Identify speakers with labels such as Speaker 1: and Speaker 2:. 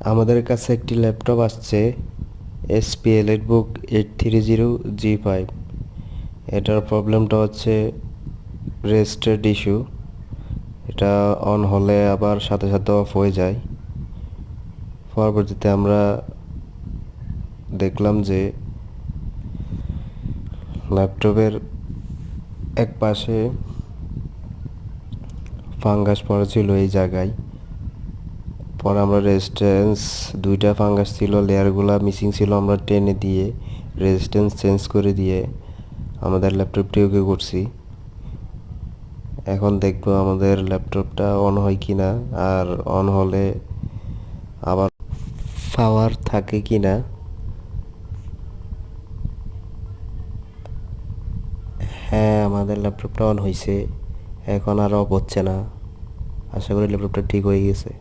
Speaker 1: আমাদের কাছে একটি ল্যাপটপ আসছে এসপি এলিটবুক 830G5। এটার প্রবলেমটা হচ্ছে রেজিস্টার্ড ইস্যু। এটা অন হলে আবার সাথে সাথে অফ হয়ে যায়। পরবর্তীতে আমরা দেখলাম যে ল্যাপটপের এক পাশে ফাঙ্গাস পড়েছিল এই জায়গায়। পরে আমরা রেজিস্ট্যান্স দুইটা ফাঙ্গাস ছিল, লেয়ারগুলা মিসিং ছিল, আমরা টেনে দিয়ে রেজিস্ট্যান্স চেঞ্জ করে দিয়ে আমাদের ল্যাপটপটি ওকে করছি। এখন দেখবো আমাদের ল্যাপটপটা অন হয় কি না, আর অন হলে আবার পাওয়ার থাকে কি না। হ্যাঁ, আমাদের ল্যাপটপটা অন হয়েছে, এখন আর অফ হচ্ছে না। আশা করি ল্যাপটপটা ঠিক হয়ে গেছে।